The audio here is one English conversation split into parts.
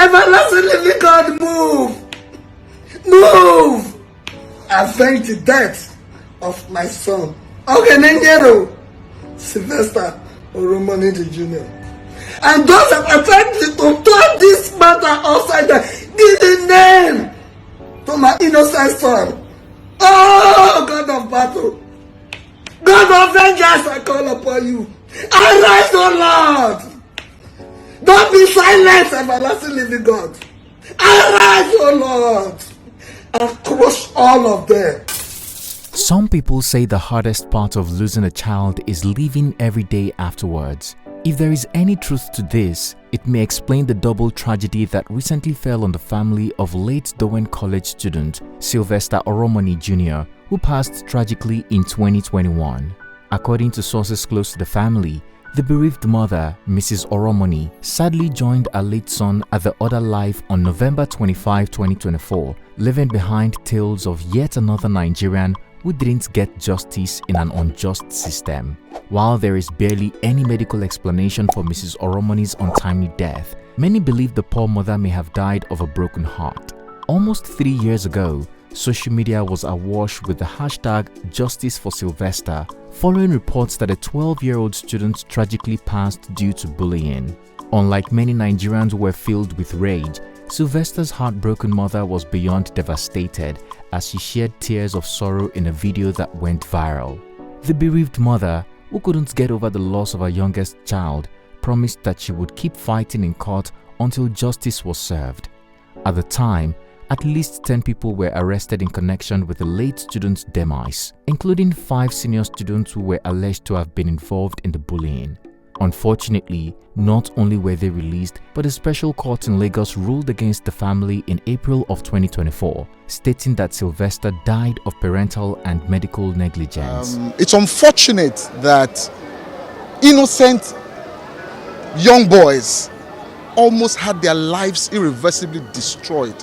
Everlasting living God, move! Move! Avenge the death of my son, Ogenengero, Sylvester Oromoni Jr. And those that are trying to turn this matter upside down, give the name to my innocent son. Oh, God of battle, God of vengeance, I call upon you. Arise, O Lord. Don't be silent, everlasting living God. Arise, O Lord, and crush all of them. Some people say the hardest part of losing a child is living every day afterwards. If there is any truth to this, it may explain the double tragedy that recently fell on the family of late Dowen College student Sylvester Oromoni Jr., who passed tragically in 2021. According to sources close to the family, the bereaved mother, Mrs Oromoni, sadly joined her late son at the other life on November 25, 2024, leaving behind tales of yet another Nigerian who didn't get justice in an unjust system. While there is barely any medical explanation for Mrs Oromoni's untimely death, many believe the poor mother may have died of a broken heart. Almost 3 years ago, social media was awash with the hashtag Justice for Sylvester, following reports that a 12-year-old student tragically passed due to bullying. Unlike many Nigerians who were filled with rage, Sylvester's heartbroken mother was beyond devastated as she shed tears of sorrow in a video that went viral. The bereaved mother, who couldn't get over the loss of her youngest child, promised that she would keep fighting in court until justice was served. At the time, at least 10 people were arrested in connection with the late student's demise, including 5 senior students who were alleged to have been involved in the bullying. Unfortunately, not only were they released, but a special court in Lagos ruled against the family in April of 2024, stating that Sylvester died of parental and medical negligence. It's unfortunate that innocent young boys almost had their lives irreversibly destroyed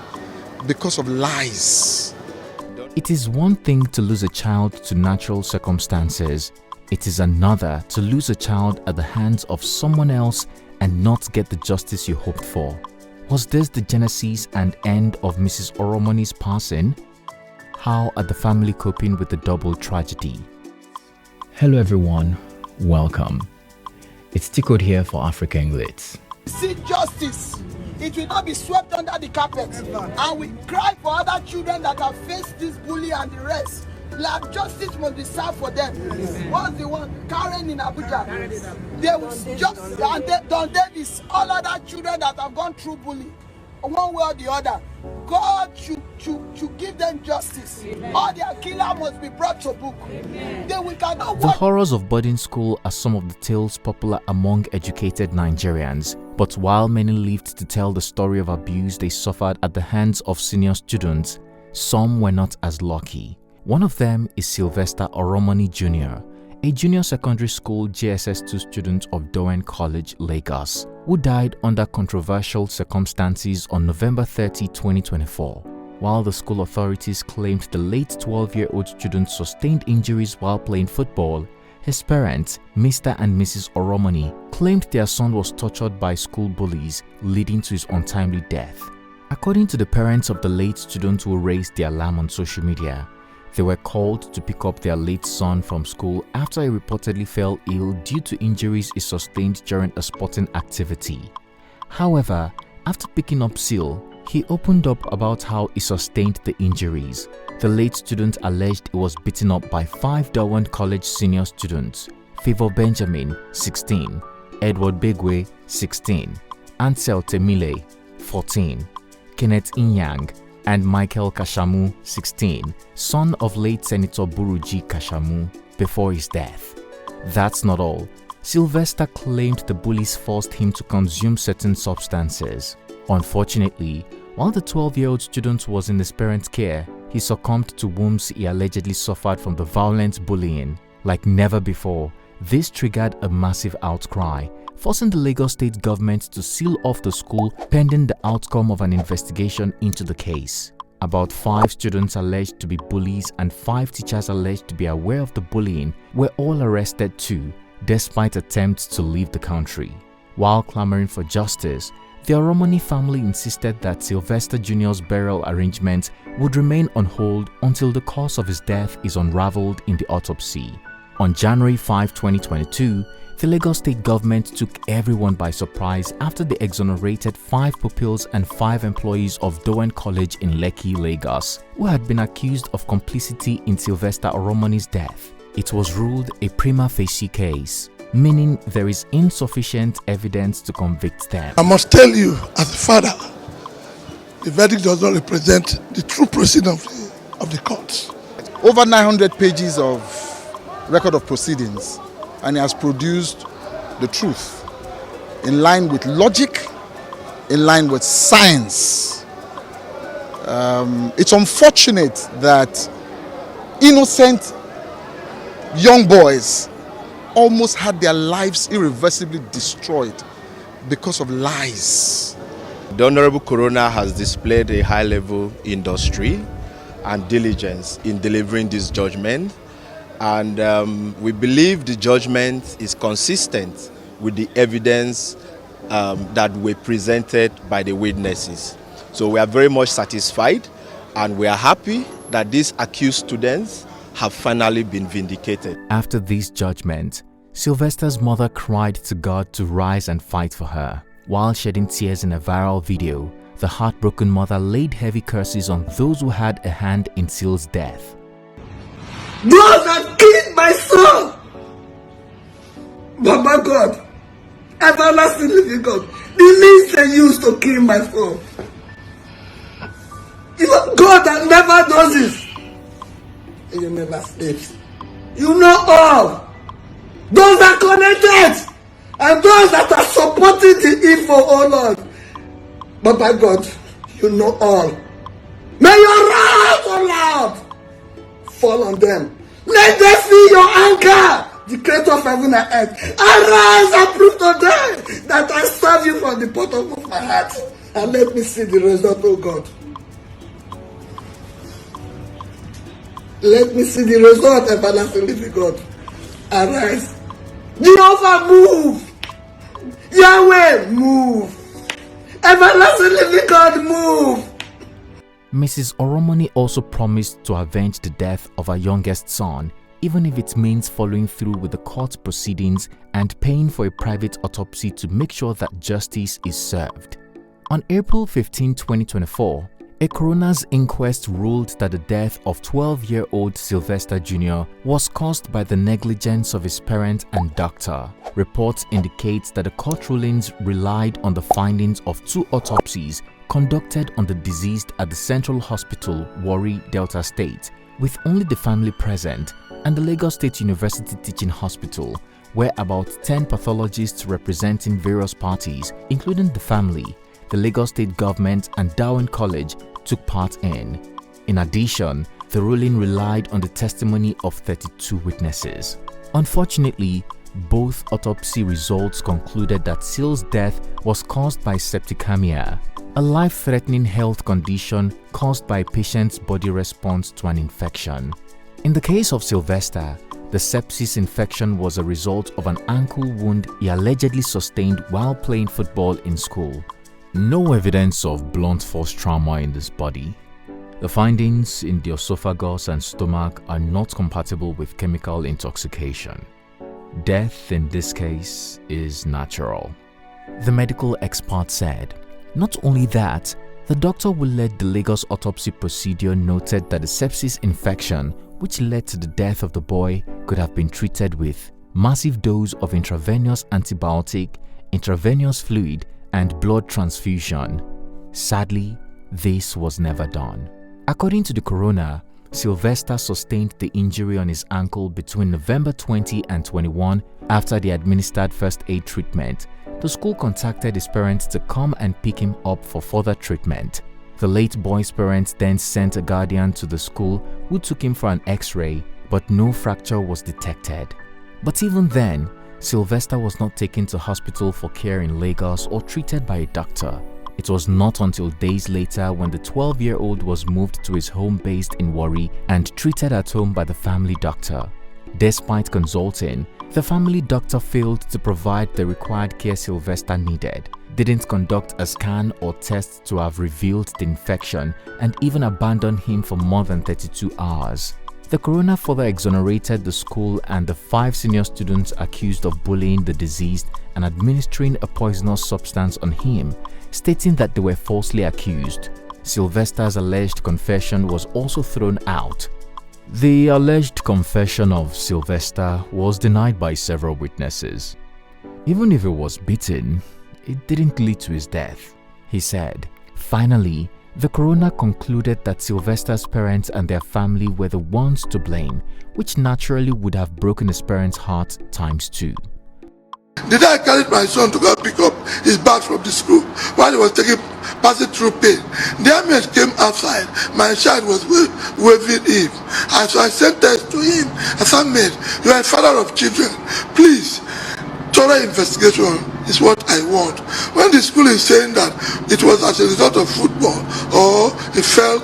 because of lies. It is one thing to lose a child to natural circumstances. It is another to lose a child at the hands of someone else and not get the justice you hoped for. Was this the genesis and end of Mrs Oromoni's passing? How are the family coping with the double tragedy? Hello everyone, welcome. It's Tickled here for Africa English. Seek justice. It will not be swept under the carpet. And we cry for other children that have faced this bully and the rest. Like justice must be served for them. What's the one? Karen in Abuja. They will just and Don Davis, all other children that have gone through bullying, one way or the other. God should give them justice. All their killer must be brought to book. Then we cannot. The horrors of boarding school are some of the tales popular among educated Nigerians. But while many lived to tell the story of abuse they suffered at the hands of senior students, some were not as lucky. One of them is Sylvester Oromoni Jr., a junior secondary school JSS2 student of Dowen College, Lagos, who died under controversial circumstances on November 30, 2024. While the school authorities claimed the late 12-year-old student sustained injuries while playing football, his parents, Mr. and Mrs. Oromoni, claimed their son was tortured by school bullies, leading to his untimely death. According to the parents of the late student who raised the alarm on social media, they were called to pick up their late son from school after he reportedly fell ill due to injuries he sustained during a sporting activity. However, after picking up Sil, he opened up about how he sustained the injuries. The late student alleged he was beaten up by 5 Dowen College senior students: Favor Benjamin, 16, Edward Begwe, 16, Ansel Temile, 14, Kenneth Inyang, and Michael Kashamu, 16, son of late Senator Buruji Kashamu, before his death. That's not all. Sylvester claimed the bullies forced him to consume certain substances. Unfortunately, while the 12-year-old student was in his parents' care, he succumbed to wounds he allegedly suffered from the violent bullying. Like never before, this triggered a massive outcry, forcing the Lagos state government to seal off the school pending the outcome of an investigation into the case. About 5 students alleged to be bullies and 5 teachers alleged to be aware of the bullying were all arrested too, despite attempts to leave the country. While clamoring for justice, the Oromoni family insisted that Sylvester Jr.'s burial arrangements would remain on hold until the cause of his death is unraveled in the autopsy. On January 5, 2022, the Lagos state government took everyone by surprise after they exonerated 5 pupils and 5 employees of Dowen College in Lekki, Lagos, who had been accused of complicity in Sylvester Oromoni's death. It was ruled a prima facie case, meaning there is insufficient evidence to convict them. I must tell you, as a father, the verdict does not represent the true proceeding of the courts. Over 900 pages of record of proceedings, and he has produced the truth in line with logic, in line with science. It's unfortunate that innocent young boys almost had their lives irreversibly destroyed because of lies. The Honorable Coroner has displayed a high-level industry and diligence in delivering this judgment, and we believe the judgment is consistent with the evidence that were presented by the witnesses. So we are very much satisfied, and we are happy that these accused students have finally been vindicated. After this judgment, Sylvester's mother cried to God to rise and fight for her. While shedding tears in a viral video, the heartbroken mother laid heavy curses on those who had a hand in Syl's death. Those that killed my son! Baba God, everlasting living God, the means they used to kill my son. You are God that never does this. You never sleeps. You know all. Those that connected and those that are supporting the evil, oh Lord. Baba God, you know all. May your wrath, oh Lord, fall on them. Let them feel your anger, the creator of heaven and earth. Arise and prove to them that I serve you from the bottom of my heart. And let me see the result, oh God. Let me see the result, everlasting living God. Arise. Jehovah, move. Yahweh, move. Everlasting living God, move. Mrs Oromoni also promised to avenge the death of her youngest son, even if it means following through with the court proceedings and paying for a private autopsy to make sure that justice is served. On April 15, 2024, a coroner's inquest ruled that the death of 12-year-old Sylvester Jr. was caused by the negligence of his parent and doctor. Reports indicate that the court rulings relied on the findings of 2 autopsies conducted on the deceased at the Central Hospital, Warri, Delta State, with only the family present, and the Lagos State University Teaching Hospital, where about 10 pathologists representing various parties, including the family, the Lagos State government and Dowen College, took part in. In addition, the ruling relied on the testimony of 32 witnesses. Unfortunately, both autopsy results concluded that Syl's death was caused by septicemia, a life-threatening health condition caused by a patient's body response to an infection. In the case of Sylvester, the sepsis infection was a result of an ankle wound he allegedly sustained while playing football in school. No evidence of blunt force trauma in this body. The findings in the esophagus and stomach are not compatible with chemical intoxication. Death in this case is natural, the medical expert said. Not only that, the doctor who led the Lagos autopsy procedure noted that the sepsis infection, which led to the death of the boy, could have been treated with massive dose of intravenous antibiotic, intravenous fluid, and blood transfusion. Sadly, this was never done. According to the coroner, Sylvester sustained the injury on his ankle between November 20 and 21 after they administered first aid treatment. The school contacted his parents to come and pick him up for further treatment. The late boy's parents then sent a guardian to the school who took him for an x-ray, but no fracture was detected. But even then, Sylvester was not taken to hospital for care in Lagos or treated by a doctor. It was not until days later when the 12-year-old was moved to his home based in Warri and treated at home by the family doctor. Despite consulting, the family doctor failed to provide the required care Sylvester needed. didn't conduct a scan or test to have revealed the infection, and even abandoned him for more than 32 hours. The coroner further exonerated the school and the 5 senior students accused of bullying the deceased and administering a poisonous substance on him, stating that they were falsely accused. Sylvester's alleged confession was also thrown out. The alleged confession of Sylvester was denied by several witnesses. Even if he was beaten, it didn't lead to his death, he said. Finally, the coroner concluded that Sylvester's parents and their family were the ones to blame, which naturally would have broken his parents' heart ×2. The day I carried my son to go pick up his bag from the school while he was passing through pain, the man came outside. My child was waving him. So I sent text to him. I said, "Man, you are a father of children. Please, thorough investigation is what I want." When the school is saying that it was as a result of football or he fell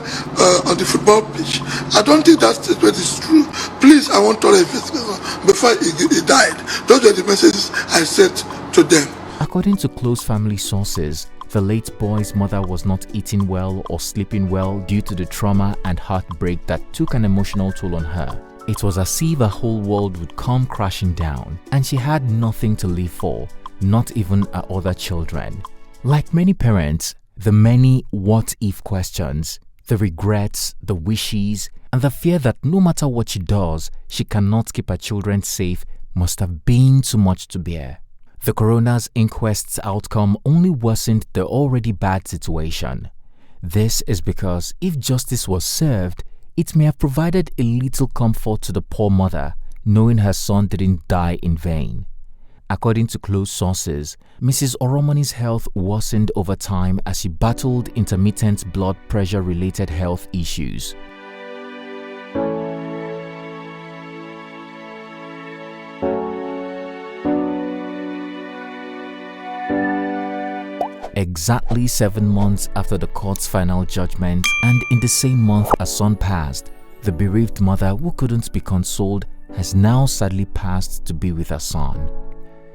on the football pitch, I don't think that statement is true. Please, I want thorough investigation before he died. Those were the messages I sent to them. According to close family sources, the late boy's mother was not eating well or sleeping well due to the trauma and heartbreak that took an emotional toll on her. It was as if the whole world would come crashing down, and she had nothing to live for, not even her other children. Like many parents, the many what-if questions, the regrets, the wishes, and the fear that no matter what she does, she cannot keep her children safe must have been too much to bear. The coroner's inquest's outcome only worsened the already bad situation. This is because if justice was served, it may have provided a little comfort to the poor mother, knowing her son didn't die in vain. According to close sources, Mrs Oromoni's health worsened over time as she battled intermittent blood pressure-related health issues. Exactly 7 months after the court's final judgment, and in the same month her son passed, the bereaved mother who couldn't be consoled has now sadly passed to be with her son.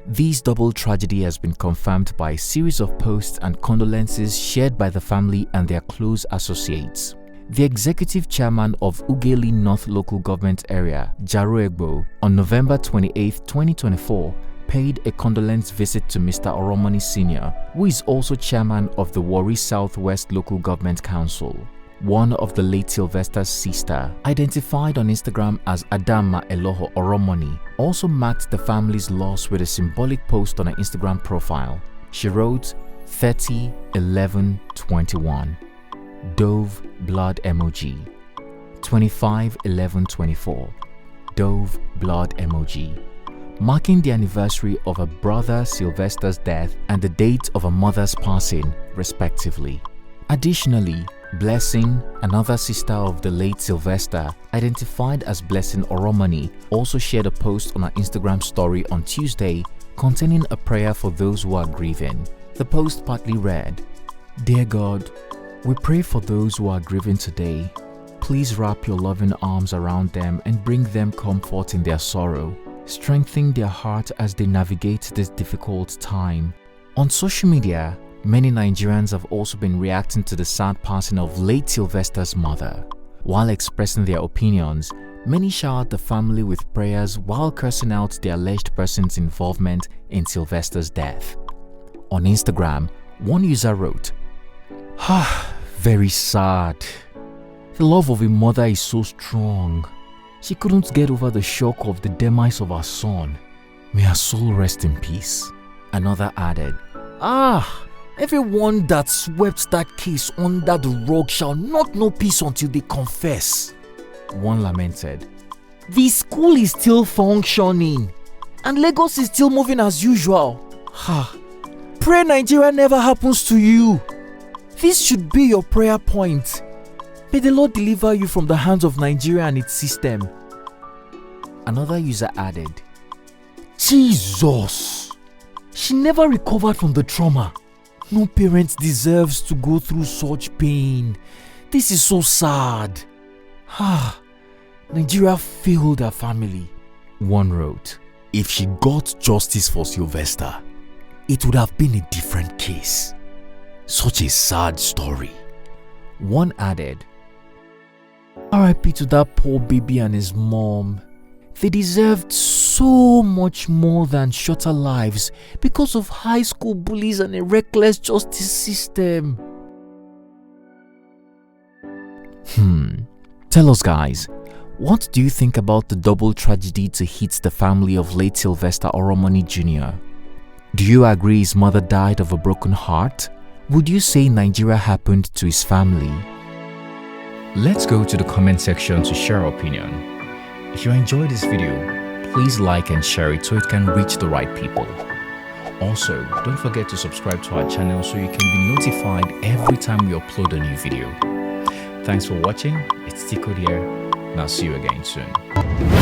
This double tragedy has been confirmed by a series of posts and condolences shared by the family and their close associates. The executive chairman of Ughelli North Local Government Area, Jaro Egbo, on November 28, 2024, paid a condolence visit to Mr. Oromoni Sr., who is also chairman of the Warri Southwest Local Government Council. One of the late Sylvester's sister, identified on Instagram as Adama Eloho Oromoni, also marked the family's loss with a symbolic post on her Instagram profile. She wrote 30/11/21, Dove blood emoji, 25/11/24, Dove blood emoji, marking the anniversary of her brother Sylvester's death and the date of her mother's passing, respectively. Additionally, Blessing, another sister of the late Sylvester, identified as Blessing Oromoni, also shared a post on her Instagram story on Tuesday containing a prayer for those who are grieving. The post partly read, "Dear God, we pray for those who are grieving today. Please wrap your loving arms around them and bring them comfort in their sorrow. Strengthen their heart as they navigate this difficult time." On social media, many Nigerians have also been reacting to the sad passing of late Sylvester's mother. While expressing their opinions, many showered the family with prayers while cursing out the alleged person's involvement in Sylvester's death. On Instagram, one user wrote, "Very sad. The love of a mother is so strong. She couldn't get over the shock of the demise of her son. May her soul rest in peace." Another added, "Everyone that swept that case under the rug shall not know peace until they confess." One lamented, "The school is still functioning and Lagos is still moving as usual. Pray Nigeria never happens to you. This should be your prayer point. May the Lord deliver you from the hands of Nigeria and its system." Another user added, "Jesus! She never recovered from the trauma. No parent deserves to go through such pain. This is so sad. Nigeria failed her family." One wrote, "If she got justice for Sylvester, it would have been a different case. Such a sad story. One added, RIP to that poor baby and his mom. They deserved so much more than shorter lives because of high school bullies and a reckless justice system. Tell us guys, what do you think about the double tragedy to hit the family of late Sylvester Oromoni Jr.? Do you agree his mother died of a broken heart? Would you say Nigeria happened to his family? Let's go to the comment section to share our opinion. If you enjoyed this video, please like and share it so it can reach the right people. Also, don't forget to subscribe to our channel so you can be notified every time we upload a new video. Thanks for watching. It's Tico here, and I'll see you again soon.